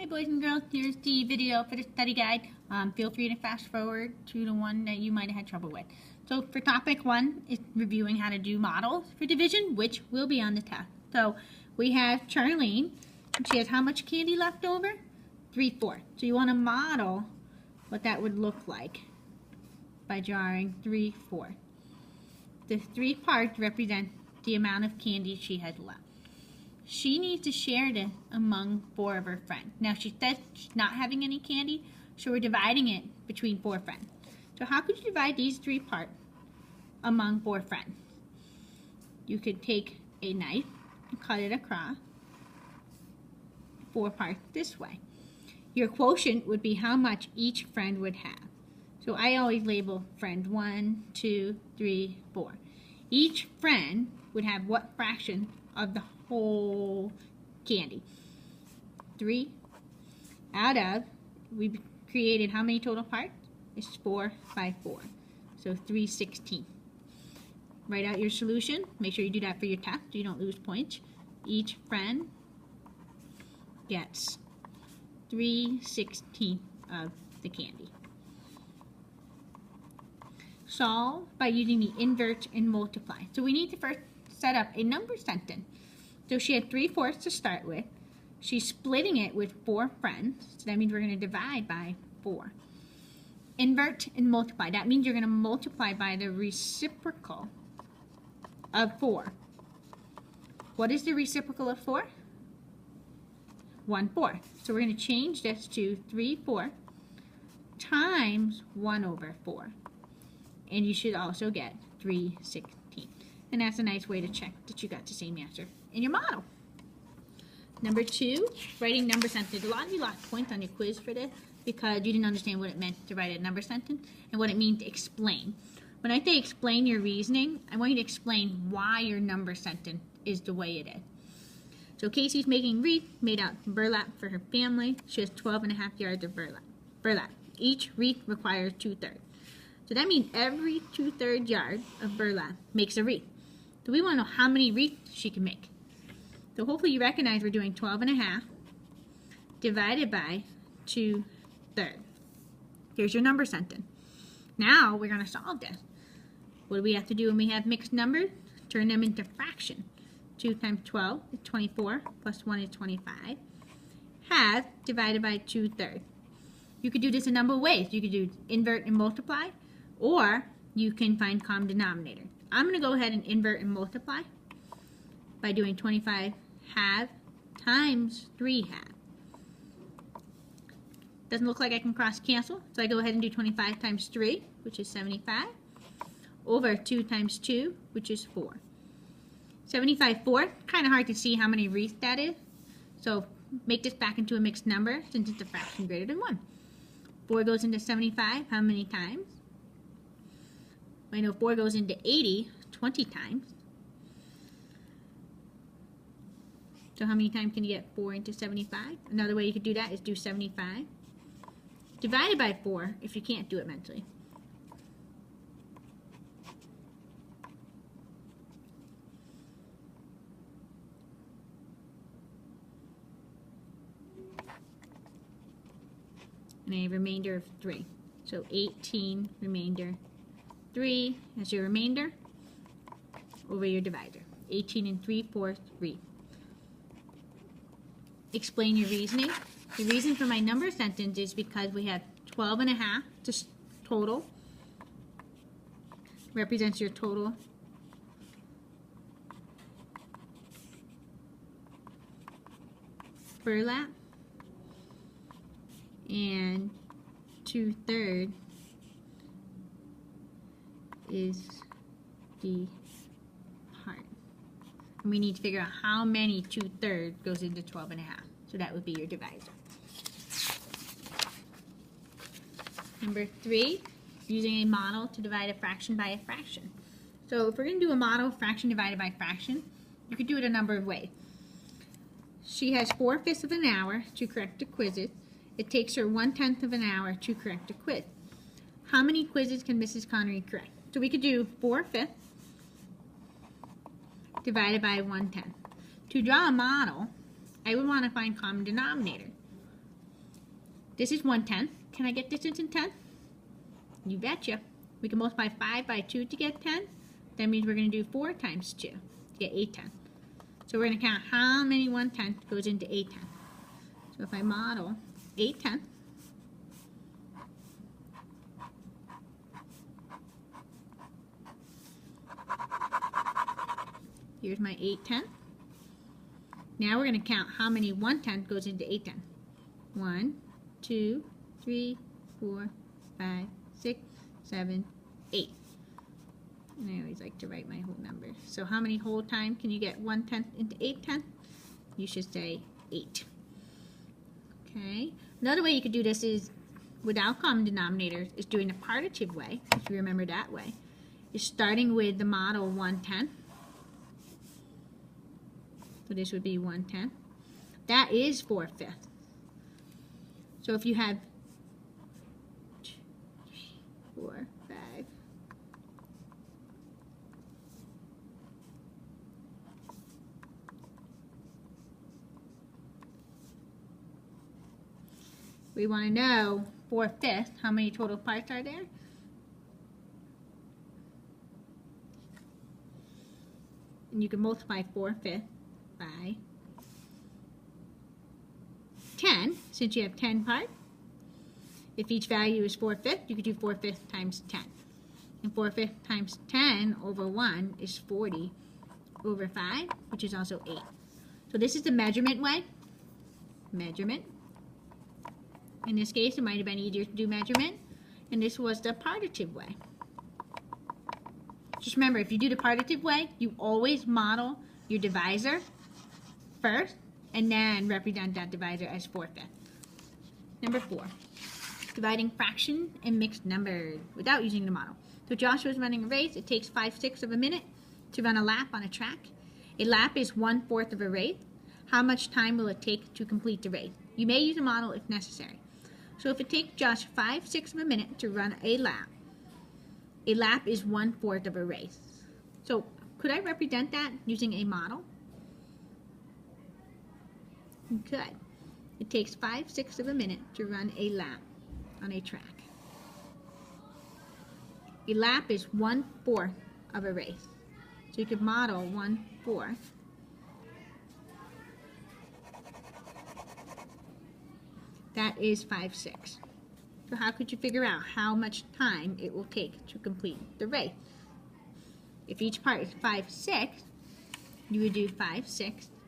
Hey boys and girls, here's the video for the study guide. Feel free to fast forward to the one that you might have had trouble with. So for topic 1, it's reviewing how to do models for division, which will be on the test. So we have Charlene, and she has how much candy left over? 3/4. So you want to model what that would look like by drawing 3/4. The 3 parts represent the amount of candy she has left. She needs to share this among 4 of her friends. Now she says she's not having any candy, so we're dividing it between 4 friends. So how could you divide these 3 parts among 4 friends? You could take a knife and cut it across 4 parts this way. Your quotient would be how much each friend would have. So I always label friend 1, 2, 3, 4. Each friend would have what fraction of the whole candy? 3 out of, we created how many total parts? It's 4 by 4. So 3/16. Write out your solution. Make sure you do that for your test so you don't lose points. Each friend gets 3/16 of the candy. Solve by using the invert and multiply. So we need to first set up a number sentence. So she had 3/4 to start with. She's splitting it with 4 friends. So that means we're going to divide by 4. Invert and multiply. That means you're going to multiply by the reciprocal of 4. What is the reciprocal of 4? 1/4. So we're going to change this to 3/4 times 1/4. And you should also get 3/16. And that's a nice way to check that you got the same answer in your model. Number 2, writing number sentence. A lot of you lost points on your quiz for this because you didn't understand what it meant to write a number sentence and what it means to explain. When I say explain your reasoning, I want you to explain why your number sentence is the way it is. So Casey's making wreath made out of burlap for her family. She has 12.5 yards of burlap. Each wreath requires 2/3. So that means every 2/3 yard of burlap makes a wreath. So we want to know how many wreaths she can make. So hopefully you recognize we're doing 12.5 divided by 2/3. Here's your number sentence. Now we're going to solve this. What do we have to do when we have mixed numbers? Turn them into fractions. 2 times 12 is 24, plus 1 is 25. Half divided by 2/3. You could do this a number of ways. You could do invert and multiply, or you can find common denominator. I'm going to go ahead and invert and multiply by doing 25 half times 3 half. Doesn't look like I can cross cancel, so I go ahead and do 25 times 3, which is 75, over 2 times 2, which is 4. 75/4, kind of hard to see how many wreaths that is, so make this back into a mixed number since it's a fraction greater than 1. 4 goes into 75, how many times? I know 4 goes into 80, 20 times. So how many times can you get 4 into 75? Another way you could do that is do 75 divided by 4 if you can't do it mentally. And a remainder of 3. So 18 remainder 3 as your remainder over your divisor. 18 3/4 wreath. Explain your reasoning. The reason for my number sentence is because we have 12.5 to total. Represents your total. Burlap. And 2/3 is the part. And we need to figure out how many 2/3 goes into 12.5. So that would be your divisor. Number 3, using a model to divide a fraction by a fraction. So if we're going to do a model fraction divided by fraction, you could do it a number of ways. She has 4/5 of an hour to correct the quizzes. It takes her 1/10 of an hour to correct a quiz. How many quizzes can Mrs. Connery correct? So we could do 4/5 divided by 1/10. To draw a model, I would want to find common denominator. This is 1/10. Can I get distance in 10? You betcha. We can multiply 5 by 2 to get 10. That means we're going to do 4 times 2 to get 8/10. So we're going to count how many 1/10 goes into 8/10. So if I model 8/10, here's my 8/10. Now we're going to count how many 1/10 goes into 8/10. 1, 2, 3, 4, 5, 6, 7, 8. And I always like to write my whole numbers. So how many whole time can you get 1/10 into 8/10? You should say 8. Okay. Another way you could do this is without common denominators is doing the partitive way, if you remember that way. Is starting with the model 1/10. So this would be 1/10. That is 4/5. So if you have 2, 3, 4, 5, we want to know 4/5, how many total parts are there? And you can multiply 4/5 by 10, since you have 10 parts. If each value is 4/5, you could do 4/5 times 10. And 4/5 times 10 over 1 is 40 over 5, which is also 8. So this is the measurement way. Measurement. In this case, it might have been easier to do measurement. And this was the partitive way. Just remember, if you do the partitive way, you always model your divisor first, and then represent that divisor as 4/5. Number 4, dividing fraction and mixed numbers without using the model. So Joshua's running a race. It takes 5/6 of a minute to run a lap on a track. A lap is 1/4 of a race. How much time will it take to complete the race? You may use a model if necessary. So if it takes Josh 5/6 of a minute to run a lap is 1/4 of a race. So could I represent that using a model? You could. It takes 5/6 of a minute to run a lap on a track. A lap is 1/4 of a race. So you could model 1/4. That is 5/6. So how could you figure out how much time it will take to complete the race? If each part is 5/6, you would do 5/6